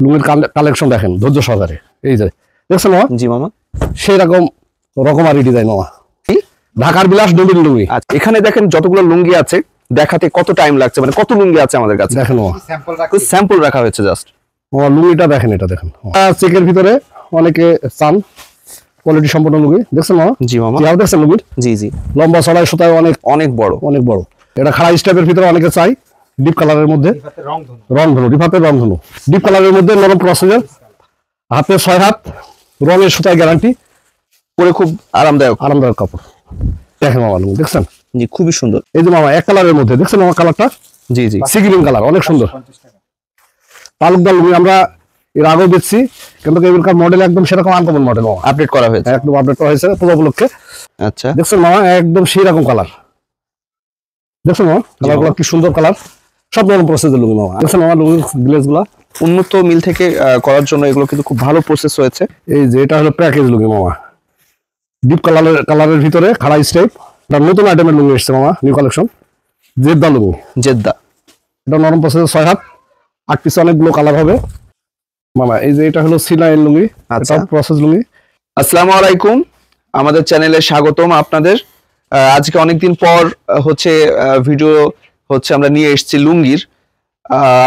লুঙ্গির কালেকশন দেখেন ধৈর্য সহকারে। এই যে দেখছেন মামা? জি মামা, সেই রকমারি ডিজাইন মামা, ঢাকার বিলাস নবীন লুঙ্গি। আচ্ছা, এখানে দেখেন যতগুলো লুঙ্গি আছে, দেখাতে কত টাইম লাগছে, মানে কত লুঙ্গি আছে আমাদের কাছে দেখেন মামা, স্যাম্পল রাখা হয়েছে জাস্ট। মামা লুঙ্গিটা দেখেন, এটা দেখেন চেকের ভিতরে অনেকে চান কোয়ালিটি সম্পন্ন লুঙ্গি। দেখছেন মামা? জি মামা, দেখছেন লুঙ্গির? জি জি, লম্বা চড়াই সুতায় অনেক বড়। এটা খাড়া স্টেপের ভিতরে অনেকে চাই, ডিপ কালারের মধ্যে রংধনু, রিফাতের রংধনু, ডিপ কালারের মধ্যে নরম প্রসেসের, হাতে 6 হাত, রঙের সুতায় গ্যারান্টি, পরে খুব আরামদায়ক কাপড়। দেখেন মামা লুঙ্গি, দেখছেন? জি, খুবই সুন্দর। এই যে মামা এক কালারের মধ্যে, দেখছেন মামা কালারটা? জি জি, সি গ্রিন কালার, অনেক সুন্দর। তালুকদার লুঙ্গি আমরা এর আগেও বেচছি, কিন্তু এবারকার মডেল একদম সেরকম আনকমন মডেল মামা, আপডেট করা হয়েছে, একদম আপডেট করা হয়েছে পূজা উপলক্ষে। আচ্ছা, দেখছেন মামা একদম সেই রকম কালার, দেখছেন মামা কালারগুলো কি সুন্দর কালার, সব রকম প্রসেসের লুঙ্গি মামা। দেখছেন মামা লুঙ্গির গ্লেজ গুলা উন্নত মিল থেকে করার জন্য এগুলো কিন্তু খুব ভালো প্রসেস হয়েছে। এই যে এটা হলো প্যাকেজ লুঙ্গি মামা, ডিপ কালারের ভিতরে খাড়া স্টেপ। এটা নতুন আইটেমের লুঙ্গি এসছে মামা, নিউ কালেকশন, জেদ্দা লুঙ্গি। জেদ্দা, এটা নরম প্রসেসের 6 হাত, 8 পিস, অনেকগুলো কালার হবে মামা। এই যে এটা হলো সিলাইন লুঙ্গি, এটা প্রসেস লুঙ্গি। আসসালামু আলাইকুম, আমাদের চ্যানেলে স্বাগতম আপনাদের। আজকে অনেকদিন পর ভিডিও আমরা নিয়ে এসেছি লুঙ্গির।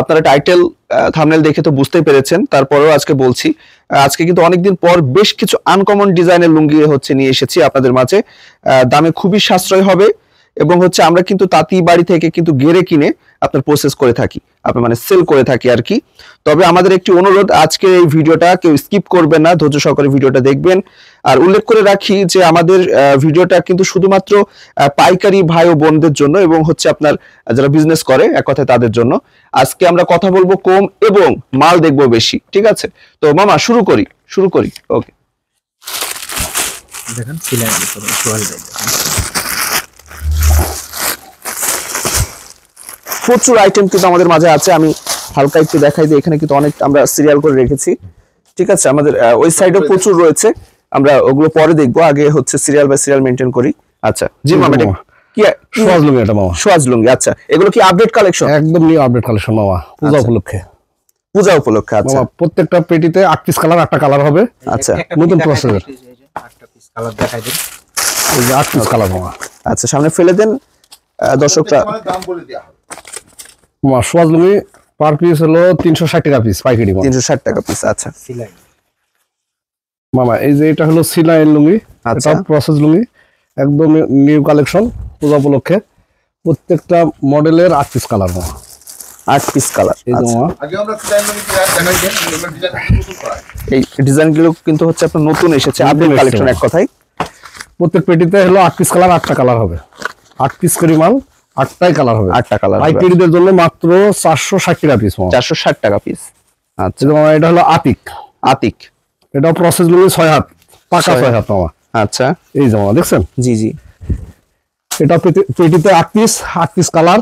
আপনারা টাইটেল থাম্বনেল দেখে তো বুঝতেই পেরেছেন, তারপরেও আজকে বলছি, আজকে কিন্তু অনেকদিন পর বেশ কিছু আনকমন ডিজাইনের লুঙ্গি নিয়ে এসেছি আপনাদের মাঝে। দামে খুবই সাশ্রয় হবে এবং আমরা কিন্তু তাঁতি বাড়ি থেকে কিন্তু গেরে কিনে আপনার প্রসেস করে থাকি, মানে সেল করে থাকি আর কি। তবে আমাদের একটি অনুরোধ, আজকে এই ভিডিওটা কেউ স্কিপ করবেন না, ধৈর্য সহকারে ভিডিওটা দেখবেন। আর উল্লেখ করে রাখি যে আমাদের ভিডিওটা কিন্তু শুধুমাত্র পাইকারি ভাই ও বোনদের জন্য এবং আপনার যারা বিজনেস করে এক কথায় তাদের জন্য। আজকে আমরা কথা বলবো কম এবং মাল দেখবো বেশি, ঠিক আছে? তো মামা শুরু করি। ওকে, দেখেন প্রচুর আইটেম কিন্তু আমাদের মাঝে আছে। আমি হালকা একটু দেখাই দিই, এখানে কিন্তু অনেক আমরা সিরিয়াল করে রেখেছি, ঠিক আছে? আমাদের ওই সাইডেও প্রচুর রয়েছে, আমরা ওগুলো পরে দেখবো, আগে সিরিয়াল বাই সিরিয়াল মেনটেন করি। আচ্ছা জি মামা, কি সোয়াজ লুঙ্গি এটা মামা? সোয়াজ লুঙ্গি, আচ্ছা। এগুলো কি আপডেট কালেকশন? একদম নিউ আপডেট কালেকশন মামা, পূজা উপলক্ষে। আচ্ছা, প্রত্যেকটা পেটিতে 8 পিস কালার, 8টা কালার হবে। আচ্ছা, নতুন প্রসেসের 8টা পিস কালার দেখাই দিন। এই যে 8 পিস কালার মামা। আচ্ছা, সামনে ফেলে দেন, দর্শকরা দাম বলে দেয়া হবে মামা। সোয়াজ লুঙ্গি পার পিস হলো 360 টাকা পিস, পাইকারি 360 টাকা পিস। আচ্ছা মামা, এই যে এটা হলো সিলাইন লুঙ্গি, এটা প্রসেস লুঙ্গি, একদম নিউ কালেকশন পূজা উপলক্ষে। প্রত্যেকটা মডেলের 8 পিস কালার মামা, 8 পিস কালার। এই যে মামা, আগে আমরা ডিজাইন দেখাই দেন, আমরা ডিজাইন নতুন করা, এই ডিজাইনগুলো কিন্তু আপনার নতুন এসেছে, আপডেট কালেকশন এক কথায়। প্রত্যেক পেটিতে হলো 8 পিস কালার, 8টা কালার হবে। 8 পিস করে মাল, 8টাই কালার হবে, 8টা কালার। পাইকারিদের জন্য মাত্র 460 টাকা পিস মামা, 460 টাকা পিস। আচ্ছা মামা, এটা হলো আতিক, এটা প্রসেস লুঙ্গি 6 হাত, পাকা 6 হাত মামা। আচ্ছা, এই যে মামা দেখছেন? জি জি, এটা পেটিতে 8 পিস কালার,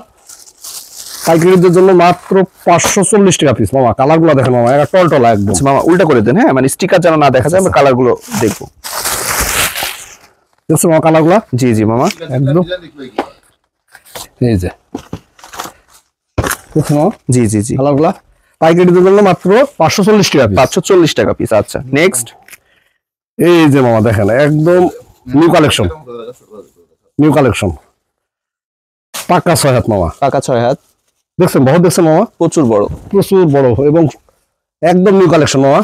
পাইকারিদের জন্য মাত্র 540 টাকা পিস মামা। কালারগুলো দেখেন মামা, একটা টলটলা একদম। মামা উল্টা করে দেন, হ্যাঁ, মানে স্টিকার যেন না দেখা যায়, আমরা কালারগুলো দেখবো। দেখছেন মামা কালারগুলো? জি জি মামা, একদম। এই যে দেখছেন মামা? জি জি জি, কালারগুলো পাইকারিদের জন্য মাত্র 540 টাকা পিস, 540 টাকা পিস। আচ্ছা, নেক্সট। এই যে মামা দেখেন, একদম নিউ কালেকশন, পাকা 6 হাত মামা, পাকা 6 হাত। দেখছেন বহুত, দেখছেন মামা? প্রচুর বড় এবং একদম নিউ কালেকশন মামা,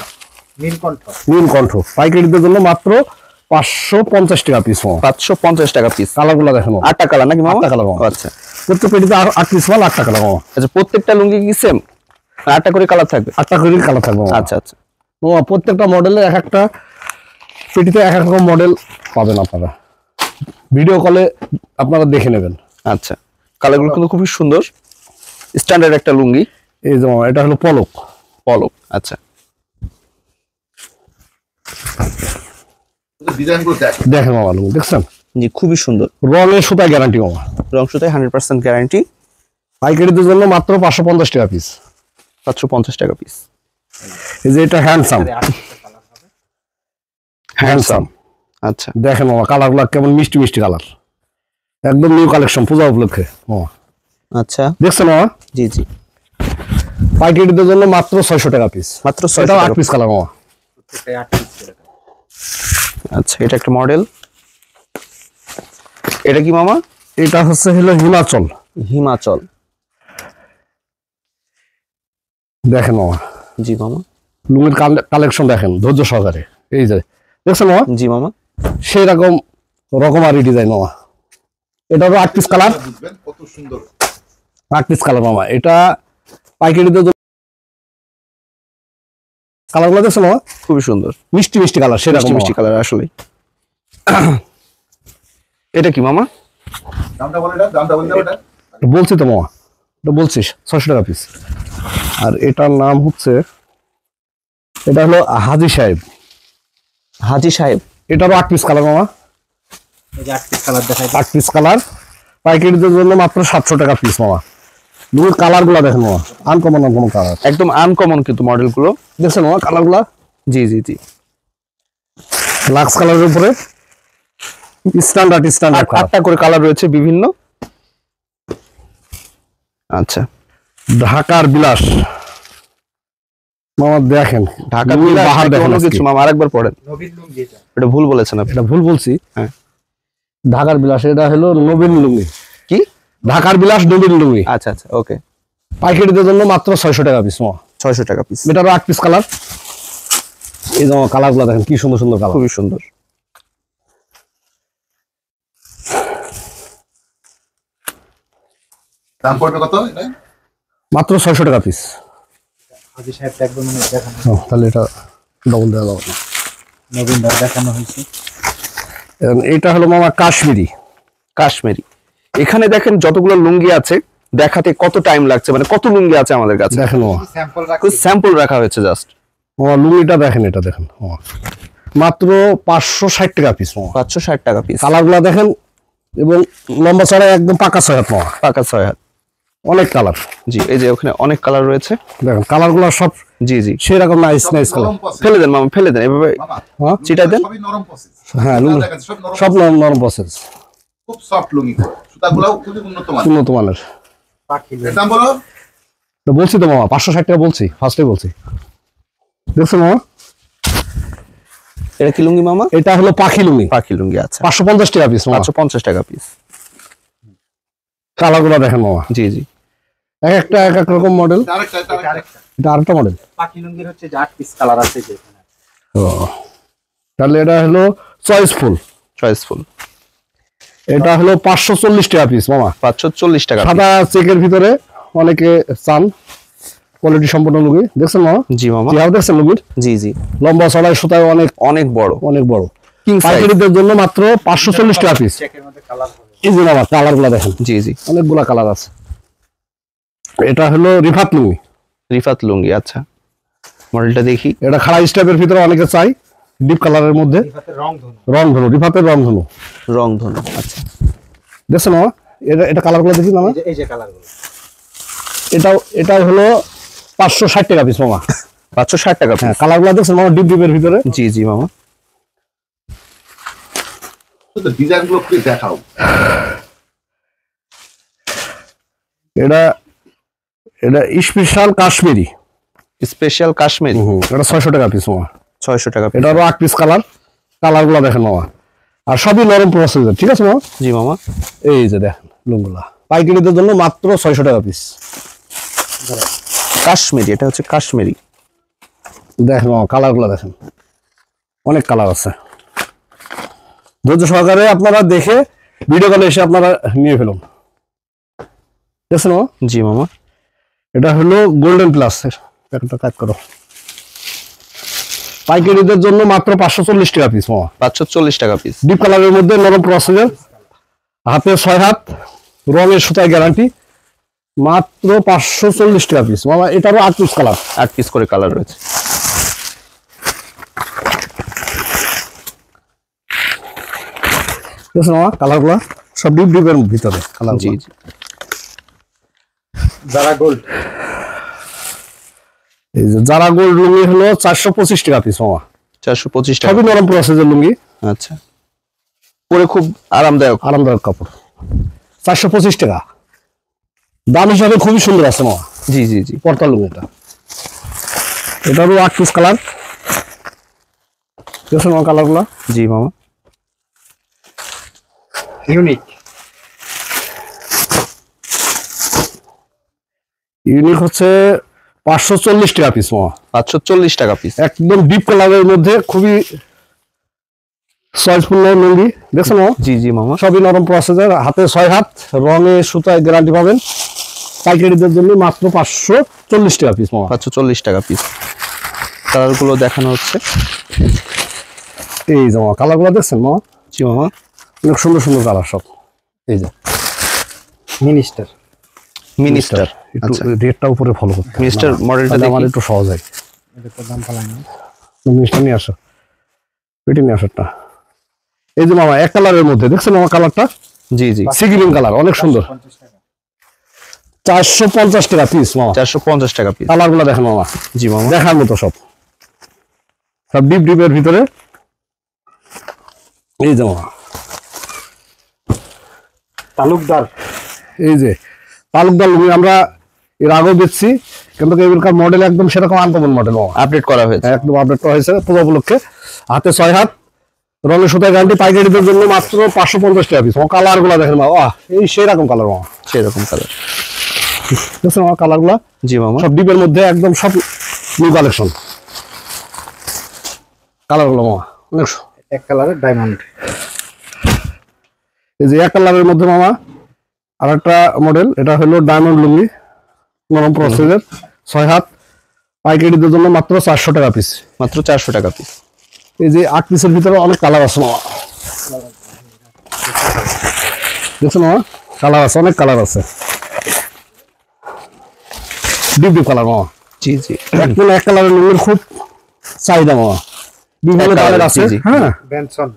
নীলকণ্ঠ। পাইকারিদের জন্য মাত্র 550 টাকা পিস মামা, 550 টাকা পিস। কালারগুলো দেখেন, 8টা কালার নাকি মামা? 8টা কালার মামা। আচ্ছা, প্রত্যেক পেটিতে 8 পিস মাল, 8টা কালার মামা। আচ্ছা, প্রত্যেকটা লুঙ্গি কি সেম? 8টা করে কালার থাকবে? 8টা করে কালার থাকবে মামা। আচ্ছা আচ্ছা মামা, প্রত্যেকটা মডেলের একটা পেটিতে এক রকম মডেল পাবেন আপনারা, ভিডিও কলে আপনারা দেখে নেবেন। আচ্ছা, কালারগুলো কিন্তু খুবই সুন্দর, স্ট্যান্ডার্ড একটা লুঙ্গি। এই যে মামা, এটা হলো পলক। আচ্ছা, ডিজাইনগুলো দেখেন মামা লুঙ্গি, দেখছেন? জি, খুবই সুন্দর। রঙের সুতায় গ্যারান্টি মামা, রং সুতায় 100% গ্যারান্টি। পাইকারিদের জন্য মাত্র 550 টাকা পিস, 550 টাকা পিস। এই যে এটা হ্যান্ডসাম। আচ্ছা, দেখেন মামা কালারগুলো কেমন মিষ্টি কালার, একদম নিউ কালেকশন পূজা উপলক্ষে মামা। আচ্ছা, দেখছেন মামা? জি জি, পাইকারিদের জন্য মাত্র 600 টাকা পিস। মাত্র এটা 600 8 পিস কালার মামা। আচ্ছা, এটা একটা মডেল। এটা কি মামা? এটা হচ্ছে হলো হিমাচল। হিমাচল। দেখেন মামা, জি মামা। লুঙ্গির কালেকশন দেখেন ধৈর্য সহকারে। এই যে দেখছেন মামা, জি মামা। সেই রকম রকমারি ডিজাইন মামা। এটা হলো 8 পিস কালার। বুঝবেন কত সুন্দর 8 পিস কালার মামা। এটা পাইকারিদের জন্য কালারগুলো দেখছেন মামা, খুবই সুন্দর, মিষ্টি মিষ্টি কালার, সেরকম মিষ্টি কালার আসলে। এটা কি মামা? দামটা বলে দাও, দামটা বলে দাও এটা। বলছি তো মামা, এটা বলছিস 600 টাকা পিস। আর এটার নাম হচ্ছে, এটা হলো হাজি সাহেব। হাজি সাহেব। এটারও 8 পিস কালার মামা। এই যে 8 পিস কালার দেখাই 8 পিস কালার পাইকারিদের জন্য মাত্র 700 টাকা পিস মামা। লুঙ্গির কালার গুলা দেখেন মামা, আনকমন আনকমন কালার, একদম আনকমন কিন্তু মডেল গুলো। দেখছেন মামা কালার গুলা? জি জি জি। লাক্স কালারের উপরে স্ট্যান্ডার্ড কালার। 8টা করে কালার রয়েছে বিভিন্ন। আচ্ছা, ঢাকার বিলাস মামা দেখেন, ঢাকার লুঙ্গির বিলাস বাহার নাকি দেখেন অন্য আজকে। কিছু মামা? আরেকবার পড়েন। নবীন লুঙ্গি এটা। এটা ভুল বলেছেন আপনি। এটা ভুল বলছি। হ্যাঁ। ঢাকার বিলাস, এটা হলো নবীন লুঙ্গি। কি? ঢাকার বিলাস নবীন লুঙ্গি। আচ্ছা আচ্ছা, ওকে। পাইকারিদের জন্য মাত্র 600 টাকা পিস মামা। 600 টাকা পিস। এটারও 8 পিস কালার। এই যে কালার গুলা দেখেন কি সুন্দর সুন্দর কালার। খুবই সুন্দর। দাম পড়বে কত এটা? মাত্র 600 টাকা পিস। হাজি সাহেব একবার মনে হয় দেখানো, তাহলে এটা ডবল দেওয়া যাবে না। নবীন ধর দেখানো হয়েছে। এটা হলো মামা কাশ্মীরি। কাশ্মীরি। এখানে দেখেন যতগুলো লুঙ্গি আছে, দেখাতে কত টাইম লাগছে, মানে কত লুঙ্গি আছে আমাদের কাছে। দেখেন মামা, স্যাম্পল রাখছি। স্যাম্পল রাখা হয়েছে জাস্ট। মামা লুঙ্গিটা দেখেন, এটা দেখেন মামা, মাত্র 560 টাকা পিস মামা। 560 টাকা পিস। কালার গুলা দেখেন, এবং লম্বা চড়া একদম পাকা 6 হাত মামা। পাকা 6 হাত। অনেক কালার। জি, এই যে ওখানে অনেক কালার রয়েছে। দেখেন কালার গুলা সব জি জি। সেরকম নাইস নাইস কালার। নরম process। ফেলে দেন মামা, ফেলে দেন এভাবে। মামা, হ্যাঁ চিটাই দেন। সবই নরম প্রসেস। হ্যাঁ, লুঙ্গি দেখেন সব নরম, সব নরম নরম প্রসেস, খুব সফট লুঙ্গি। সুতাগুলোও খুবই উন্নত মানের। উন্নত মানের। পাখি এর লুঙ্গি। দাম বলো? তো বলছি তো মামা 560 টাকা বলছি, ফার্স্টে বলছি। দেখছো মামা, এটা কি লুঙ্গি মামা? এটা হলো পাখি লুঙ্গি। পাখি লুঙ্গি। আচ্ছা, 550 টাকা পিস মামা। 550 টাকা পিস। কালার গুলা দেখেন মামা, জি জি। এক একটা এক এক রকম মডেল। আরেকটা এটা আরেকটা। এটা আরেকটা মডেল। পাখি লুঙ্গির হচ্ছে যে 8 পিস কালার আছে যে এখানে। তাহলে এটা হলো চয়েসফুল। চয়েসফুল। এটা হলো 540 টাকা পিস মামা। 540 টাকা piece। সাদা চেকের ভিতরে অনেকে চান, কোয়ালিটি সম্পন্ন লুঙ্গি। দেখছেন মামা, জি মামা। কিভাবে দেখছেন লুঙ্গির জি জি। লম্বা চড়াই, সুতায় অনেক অনেক বড়। অনেক বড়। King size. পাইকারিদের জন্য মাত্র 540 টাকা পিস। চেকের মধ্যে কালার হবে। এই যে মামা কালার গুলা দেখেন, জি জি। অনেকগুলা কালার আছে। এটা হলো রিফাত লুঙ্গি। রিফাত লুঙ্গি। আচ্ছা, মডেলটা দেখি। এটা খাড়া স্টাইপের ভিতরে অনেকে চাই, ডিপ কালারের মধ্যে। রিফাতের রং ধনু। রংধনু, রিফাতের রংধনু। রংধনু। আচ্ছা, দেখছেন মামা, এটা কালার গুলো দেখি মামা। এই যে কালারগুলো। এটাও হলো 560 টাকা পিস মামা। 560 টাকা হ্যাঁ, পিস। কালার গুলো দেখছেন মামা, ডিপ ডিপের ভিতরে। জি জি মামা। তো ডিজাইন গুলো প্লিজ দেখাও। এটা এটা স্পেশাল কাশ্মীরি। স্পেশাল কাশ্মীরি। এটা 600 টাকা পিস মামা। 600 টাকা পিস। এটারও 8 পিস কালার। কালার গুলা দেখেন মামা, আর সবই নরম প্রসেসের। ঠিক আছে মামা, জি মামা। এই যে দেখেন লুঙ্গুলা পাইকারিদের জন্য মাত্র 600 টাকা পিস। কাশ্মীরি। এটা হচ্ছে কাশ্মীরি। দেখেন মামা, কালার গুলা দেখেন, অনেক কালার আছে। ধৈর্য সহকারে আপনারা দেখে ভিডিও কলে এসে আপনারা নিয়ে ফেলুন। দেখছেন মামা, জি মামা। এটা হলো গোল্ডেন প্লাস। একটা কাজ করো, পাইকারিদের জন্য মাত্র 540 টাকা পিস মামা। 540 টাকা পিস। ডিপ কালারের মধ্যে নরম প্রসেসের, হাতে 6 হাত, রঙের সুতায় গ্যারান্টি, মাত্র 540 টাকা পিস মামা। এটারও 8 পিস কালার। 8 পিস করে কালার রয়েছে। দেখছেন মামা, কালার গুলা সব ডিপ ডিপের ভিতরে কালার। জি জি। যারা গোল্ড। এই যে যারা গোল্ড লুঙ্গি হলো 425 টাকা পিস মামা। 425 টাকা। সবই নরম প্রসেসের লুঙ্গি, আচ্ছা, পরে খুব আরামদায়ক। আরামদায়ক কাপড়। 425 টাকা দাম হিসাবে খুবই সুন্দর আছে মামা। জি জি জি। পর্তা লুঙ্গি এটারও 8 পিস কালার। দেখছেন আমার কালারগুলো? জি মামা। ইউনিক। ইউনিক হচ্ছে 540 টাকা পিস মামা। 540 টাকা পিস। একদম ডিপ কালারের মধ্যে খুবই চয়েসফুল লুঙ্গি। দেখছেন মামা? জি জি মামা। সবই নরম প্রসেসের, হাতে 6 হাত, রঙে সুতায় গ্যারান্টি পাবেন। পাইকারিদের জন্য মাত্র 540 টাকা পিস মামা। 540 টাকা পিস। কালারগুলো দেখানো হচ্ছে। এই যে মামা কালারগুলো দেখছেন মামা? জি মামা। অনেক সুন্দর সুন্দর কালার সব। এই যে মিনিস্টার। মিনিস্টার। একটু আচ্ছা। রেটটা উপরে ফলো করতে হবে। মিনিস্টার না, মডেলটা তাহলে আমার দেখি। একটু সহজ হয়। এটা তো দাম পালাই না। মিনিস্টার নিয়ে আসো, পেটি নিয়ে আসো একটা। এই যে মামা এক কালারের মধ্যে দেখছেন আমার কালারটা? জি জি। সি গ্রিন কালার, অনেক সুন্দর। 50 টাকা। 450 টাকা পিস মামা। 450 টাকা পিস। কালারগুলো দেখেন মামা, জি মামা। দেখার মতো সব, সব ডিপ ডিপের ভিতরে। এই যে মামা, তালুকদার। এই যে তালুকদার লুঙ্গি আমরা এর আগেও বেচছি, কিন্তু এবারকার মডেল একদম সেরকম আনকমন মডেল মামা। আপডেট করা হয়েছে। একদম আপডেট করা হয়েছে পূজা উপলক্ষে। হাতে 6 হাত, রঙের সুতায় গ্যারান্টি, পাইকারিদের জন্য মাত্র 550 টাকা পিস। কালার গুলা দেখেন মা, বাহ এই সেই রকম কালার মামা। সেরকম কালার। দেখছেন আমার কালার গুলা? জি মামা। সব ডিপের মধ্যে একদম সব নিউ কালেকশন কালার গুলো মামা। অনেক এক কালারের ডায়মন্ড। এই যে এক কালারের মধ্যে মামা আর একটা মডেল, এটা হলো ডায়মন্ড লুঙ্গি, নরম প্রসেসের, 6 হাত, পাইকারিদের জন্য মাত্র 400 টাকা পিস। মাত্র 400 টাকা পিস। এই যে 8 পিসের ভিতরে অনেক কালার আছে মামা। দেখছো মামা কালার আছে, অনেক কালার আছে, ডিপ ডিপ কালার মামা। জি জি। একদম এক কালারের লুঙ্গির খুব চাহিদা মামা, বিভিন্ন এক কালার কালারের, আছে। জি, জি। হ্যাঁ বেনসন।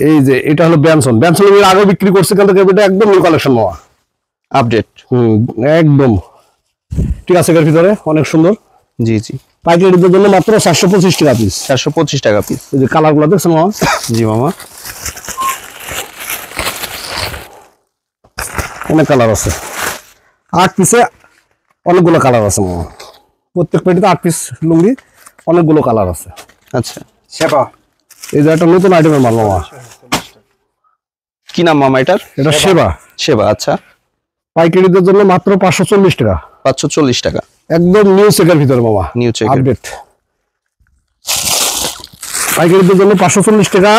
এই যে এটা হলো ব্যানসন। ব্যানসন এর আগে বিক্রি করছে, কিন্তু এটা একদম নিউ কালেকশন মামা, আপডেট। একদম ঠিক আছে, এর ভিতরে অনেক সুন্দর। জি জি। পাইকারিদের জন্য মাত্র 425 টাকা পিস। 425 টাকা পিস। এই যে কালার গুলো দেখছেন মামা? জি মামা। অনেক কালার আছে, 8 পিসে অনেকগুলো কালার আছে মামা। প্রত্যেক পেটিতে 8 পিস লুঙ্গি, অনেকগুলো কালার আছে। আচ্ছা। সেবা। এই যে একটা নতুন আইটেমের মাল মামা, কি নাম মামা এটার? এটা সেবা। সেবা। আচ্ছা। পাইকারিদের জন্য মাত্র 540 টাকা। 540 টাকা। একদম নিউ চেকের ভিতরে মামা, নিউ চেকের। আপডেট। পাইকারিদের জন্য 540 টাকা,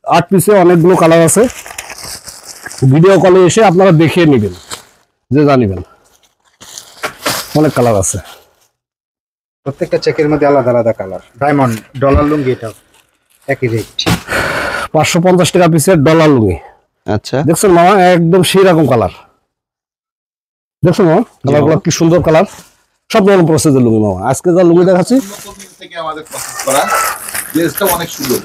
8 পিসে অনেকগুলো কালার আছে। ভিডিও কলে এসে আপনারা দেখিয়ে নেবেন, যে জানিবেন অনেক কালার আছে। প্রত্যেকটা চেকের মধ্যে আলাদা আলাদা কালার। ডায়মন্ড ডলার লুঙ্গি, এটা একই রেট। 550 টাকা পিসের ডলার লুঙ্গি। আচ্ছা। দেখছেন মামা একদম সেই রকম কালার। দেখছেন মামা কালারগুলো কি সুন্দর কালার, সব নরম প্রসেসের লুঙ্গি মামা। আজকে যা লুঙ্গি দেখাচ্ছি, উন্নত মিল থেকে আমাদের প্রসেস করা, গ্লেজটা অনেক সুন্দর।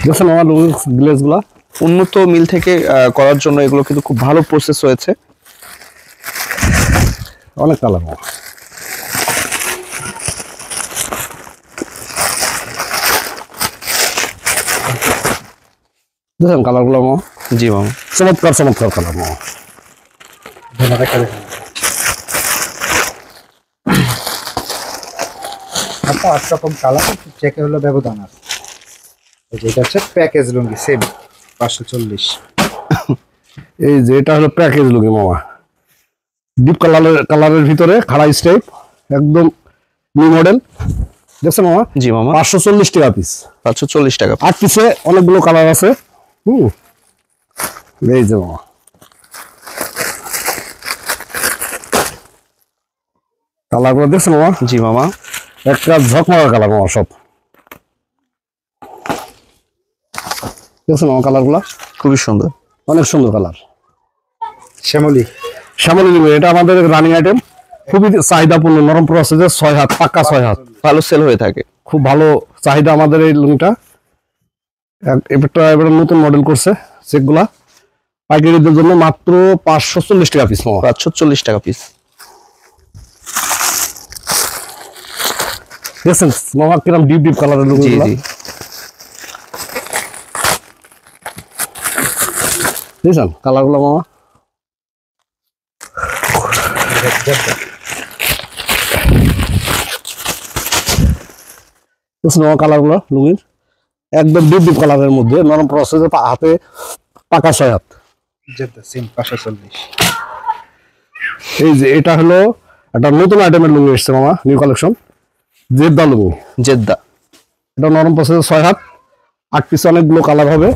দেখছেন মামা লুঙ্গি গ্লেজ গুলা। উন্নত মিল থেকে করার জন্য এগুলো কিন্তু খুব ভালো প্রসেস হয়েছে। অনেক কালার মামা। দেখেন কালার গুলো মামা, জি মামা। চমৎকার চমৎকার কালার মামা। ধন্যবাদ। আচ্ছা, 8 রকম কালার, চেকে হলো ব্যবধান আছে। এই যে এটা হচ্ছে প্যাকেজ লুঙ্গি, সেম 540। এই যে এটা হলো প্যাকেজ লুঙ্গি মামা, ডিপ কালারের ভিতরে খাড়া স্টাইপ, একদম নিউ মডেল। দেখছেন মামা? জি মামা। 540 টাকা পিস। 540 টাকা। 8 পিসে অনেকগুলো কালার আছে। এই যে মামা কালার গুলো দেখছেন মামা? জি মামা। একটা ঝকমার কালার মামা সব। দেখছেন মামা কালার গুলা? খুবই সুন্দর। অনেক সুন্দর কালার। শ্যামলি। শ্যামলী লুঙ্গি, এটা আমাদের রানিং আইটেম, খুবই চাহিদাপূর্ণ, নরম প্রসেসের, 6 হাত, পাক্কা 6 হাত, ভালো সেল হয়ে থাকে। খুব ভালো চাহিদা আমাদের এই লুঙ্গিটা। এবার নতুন মডেল করছে চেকগুলা। পাইকারিদের জন্য মাত্র 540 টাকা পিস মামা। 540 টাকা পিস। দেখছেন মামা কিরম ডিপ ডিপ কালারের লুঙ্গি? জি জি। দেখছেন কালার গুলো মামা? জেদ্দা কালার গুলো লুঙ্গির একদম ডিপ ডিপ কালারের মধ্যে নরম প্রসেসে হাতে পাকা 6 হাত। Jeddah same 540। এই যে এটা হলো একটা নতুন আইটেমের লুঙ্গি এসছে মামা, নিউ কালেকশন, জেদ্দা লুঙ্গি। জেদ্দা এটা নরম প্রসেসে 6 হাত, 8 পিস, অনেকগুলো কালার হবে।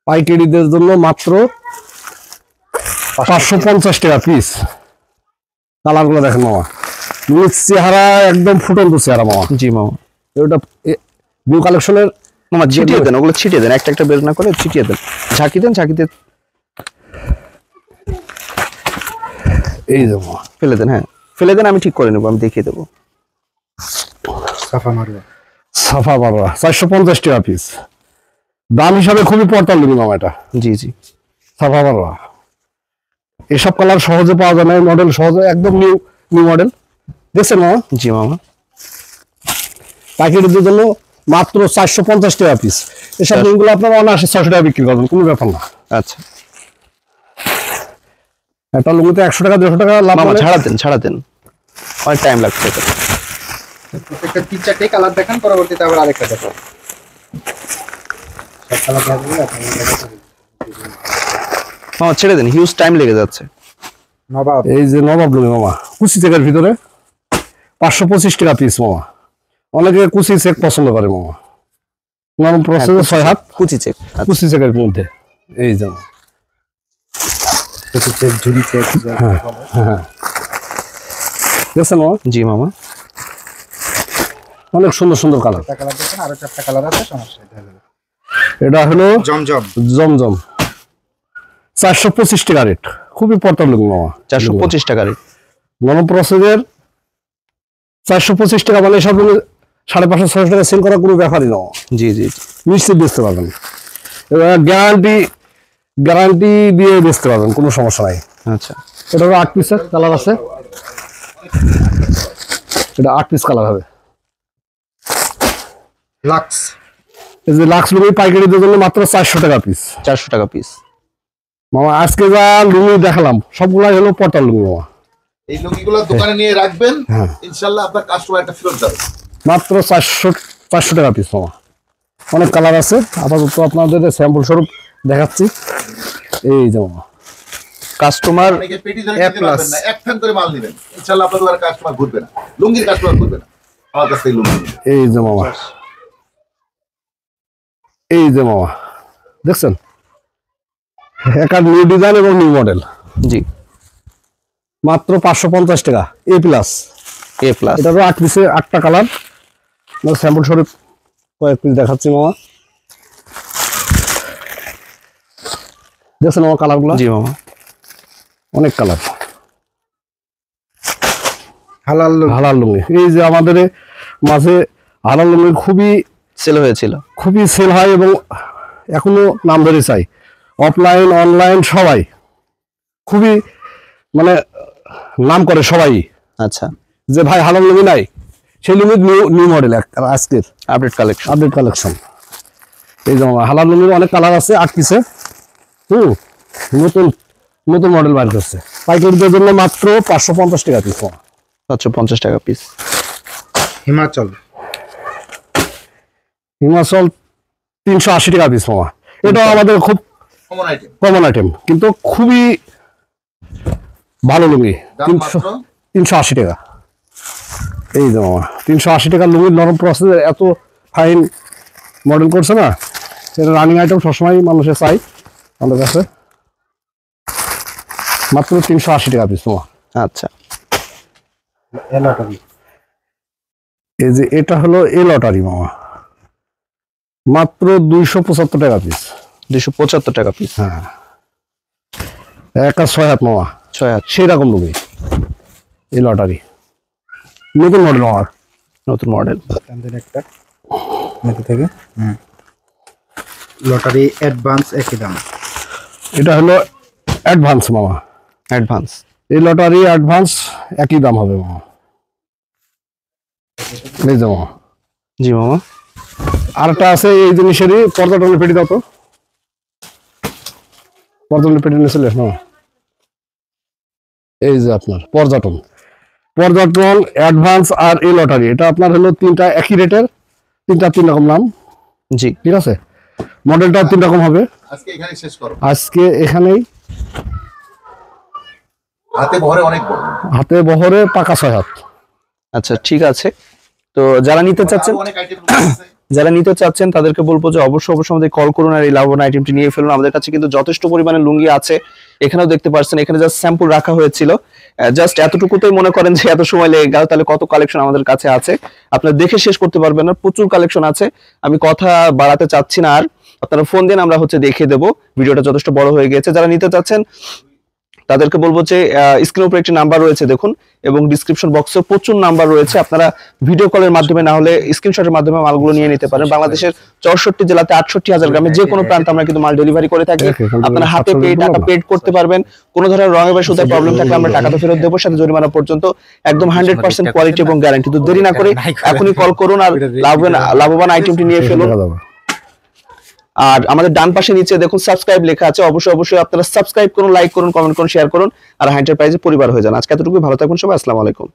পাইকারিদের জন্য মাত্র 550 টাকা পিস। কালার গুলো দেখেন মামা, লুঙ্গির চেহারা একদম ফুটন্ত চেহারা মামা। জি মামা। এটা নিউ কালেকশনের মামা ছিটিয়ে দেন, ওগুলো ছিটিয়ে দেন, একটা একটা বের না করে ছিটিয়ে দেন, ঝাঁকি দেন, ঝাঁকিতে এই যে মামা ফেলে দেন। হ্যাঁ ফেলে দেন, আমি ঠিক করে নেবো, আমি দেখিয়ে দেবো। সাফা মারওয়া সাফা বাবা 450 টাকা পিস। দাম হিসাবে খুবই পড়তাল লুঙ্গি মামা এটা, জি জি। সাফা বাবা। এসব কালার সহজে পাওয়া যায় না, মডেল সহজে একদম নিউ নিউ মডেল দেখছেন মামা। জি মামা। পাইকারিদের জন্য মাত্র 450 টাকা পিস। এসব লুঙ্গিগুলো আপনারা অনায়াসে 600 টাকা বিক্রি করবেন, কোনো ব্যাপার না। আচ্ছা একটা লুঙ্গিতে 100 টাকা 200 টাকা লাভ মামা, হলে ছাড়া দেন, অনেক টাইম লাগছে এটা। প্রত্যেকটা 3-4টে কালার দেখান, পরবর্তীতে আবার আরেকটা দেখান। সব কালার দেখাবো আপনারা দেখাতে। মামা ছেড়ে দেন, হিউজ টাইম লেগে যাচ্ছে। নবাব এই যে নবাব লুঙ্গি মামা, কুচি চেকের ভিতরে 525 টাকা পিস মামা। অনেকে কুচি চেক পছন্দ করে মামা, নরম প্রসেসে 6 হাত, কুচি চেক। কুচি চেকের মধ্যে। এই যে কিছু চেক, ঝুড়ি চেক, হ্যাঁ দেখছেন মামা, জি মামা। অনেক সুন্দর সুন্দর কালার। একটা কালার দেখেন, আরো 4টা কালার আছে, সমস্যা নেই, দেখা যাবে। এটা হলো জমজম জমজম, 425 টাকা রেট, খুবই পড়তাল লুঙ্গি মামা। 425 টাকা রেট। নরম প্রসেসের 425 টাকা, মানে সব 550-600 টাকা সেল করা কোনো ব্যাপারই না, জি জি জি। নিশ্চিত বেচতে পারবেন। এবার গ্যারান্টি দিয়ে বেচতে পারবেন, কোনো সমস্যা নাই। আচ্ছা এটা হলো 8 পিসের কালার আছে, এটা 8 পিস কালার হবে। লাক্স এই যে লাক্স লুঙ্গি পাইকারিদের জন্য মাত্র 400 টাকা পিস 400 টাকা পিস। মামা। আজকে যা লুঙ্গি দেখালাম সবগুলাই হলো পটাল লুঙ্গি মামা। এই লুঙ্গিগুলো দোকানে নিয়ে রাখবেন, হ্যাঁ। ইনশাল্লাহ আপনার কাস্টমার একটা ফেরত যাবে। মাত্র 400 টাকা পিস মামা। অনেক কালার আছে, আপাতত আপনাদের স্যাম্পল স্বরূপ দেখাচ্ছি। এই যে মামা, কাস্টমার অনেকে পেটি ধরে নিতে পারবেন না, এক ফ্যান করে মাল নেবেন, ইনশাল্লাহ আপনার দোকানে কাস্টমার ঘুরবে না, লুঙ্গির কাস্টমার ঘুরবে না আমার কাছ থেকে লুঙ্গি নেবেন। এই যে মামা, এই যে মামা দেখছেন, একটা নিউ ডিজাইন এবং নিউ মডেল, জি। মাত্র 550 টাকা A+। A+। এটারও 8 পিসে 8টা কালার, স্যাম্পল স্বরূপ কয়েক পিস দেখাচ্ছি মামা। দেখছেন মামা কালারগুলো, জি মামা। অনেক কালার। হালাল হালাল লুঙ্গি, এই যে আমাদের মাঝে হালাল লুঙ্গি সেল হয়েছিল। খুবই সেল হয় এবং এখনো নাম ধরে চাই, অফলাইন অনলাইন সবাই খুবই মানে নাম করে সবাই, আচ্ছা যে ভাই হালাল লুঙ্গি নাই, সেই লুঙ্গির নিউ মডেল আজকের আপডেট কালেকশন। এই যে হালাল লুঙ্গির অনেক কালার আছে, 8 পিসে। নতুন নতুন মডেল বার করছে, পাইকারিদের জন্য মাত্র 550 টাকা পিস। 750 টাকা পিস। হিমাচল 380 টাকা পিস মামা। এটা আমাদের খুব কমন আইটেম, কমন আইটেম, কিন্তু খুবই ভালো লুঙ্গি। দাম মাত্র 380 টাকা। এই যে মামা 380 টাকা লুঙ্গির নরম প্রসেস, এত ফাইন মডেল করছে না, এটা রানিং আইটেম, সবসময় মানুষের চাই আমাদের কাছে। মাত্র 380 টাকা পিস মামা। আচ্ছা এলাটারি এই যে এটা হলো এ লটারি মামা, মাত্র 275 টাকা পিস। 275 টাকা পিস। হ্যাঁ, একটা 6 হাত মামা, 6 হাত। সেই রকম লুঙ্গি এই লটারি, নতুন মডেল মামা, নতুন মডেল। একটা মেতে থেকে লটারি অ্যাডভান্স একই দাম। এটা হলো অ্যাডভান্স মামা, অ্যাডভান্স। এই লটারি অ্যাডভান্স একই দাম হবে মামা। এই যে মামা, জি মামা। আরেকটা আছে এই জিনিসেরই, পর্যটনের পেটি দাও তো, পর্যটনের পেটি নিয়ে চলে মামা। এই যে আপনার পর্যটন অ্যাডভান্স আর এই লটারি, এটা আপনার হলো তিনটা একই রেটের, তিনটা তিন রকম নাম, জি ঠিক আছে। মডেলটাও তিন রকম হবে। আজকে এখানে শেষ করো, আজকে এখানেই হাতে বহরে অনেক বড়, হাতে বহরে পাকা 6 হাত। আচ্ছা ঠিক আছে। তো যারা নিতে চাচ্ছেন, আরো অনেক আইটেম আছে। যারা নিতে চাচ্ছেন তাদেরকে বলবো যে অবশ্যই আমাদের কল করুন আর এই লাভবান আইটেমটি নিয়ে ফেলুন। আমাদের কাছে কিন্তু যথেষ্ট পরিমাণে লুঙ্গি আছে, এখানেও দেখতে পাচ্ছেন, এখানে জাস্ট স্যাম্পল রাখা হয়েছিল, জাস্ট এতটুকুতেই মনে করেন যে এত সময় লেগে গেল, তাহলে কত কালেকশন আমাদের কাছে আছে আপনারা দেখে শেষ করতে পারবেন না, প্রচুর কালেকশন আছে। আমি কথা বাড়াতে চাচ্ছি না আর, আপনারা ফোন দিন, আমরা দেখিয়ে দেবো। ভিডিওটা যথেষ্ট বড় হয়ে গেছে। যারা নিতে চাচ্ছেন তাদেরকে বলবো যে স্ক্রিনের উপরে একটি নাম্বার রয়েছে দেখুন, এবং ডিসক্রিপশন বক্সে প্রচুর নাম্বার রয়েছে, আপনারা ভিডিও কলের মাধ্যমে না হলে স্ক্রিনশটের মাধ্যমে মালগুলো নিয়ে নিতে পারেন। বাংলাদেশের 64 জেলাতে 68,000 গ্রামে যে কোনো প্রান্তে আমরা কিন্তু মাল ডেলিভারি করে থাকি। আপনারা হাতে পেয়ে টাকা পেড করতে পারবেন। কোনো ধরনের রঙে বা সুতার প্রবলেম থাকলে আমরা টাকাটা ফেরত দেবো, সাথে জরিমানা পর্যন্ত, একদম 100% কোয়ালিটি এবং গ্যারান্টি। তো দেরি না করে এখনই কল করুন আর লাভবান আইটেমটি নিয়ে ফেলুন। আর আমাদের ডান পাশে নিচে দেখুন সাবস্ক্রাইব লেখা আছে, অবশ্যই আপনারা সাবস্ক্রাইব করুন, লাইক করুন, কমেন্ট করুন, শেয়ার করুন, আর হাই এন্টারপ্রাইজের পরিবার হয়ে যান। আজকে এতটুকুই, ভালো থাকুন সবাই, আসসালামু আলাইকুম।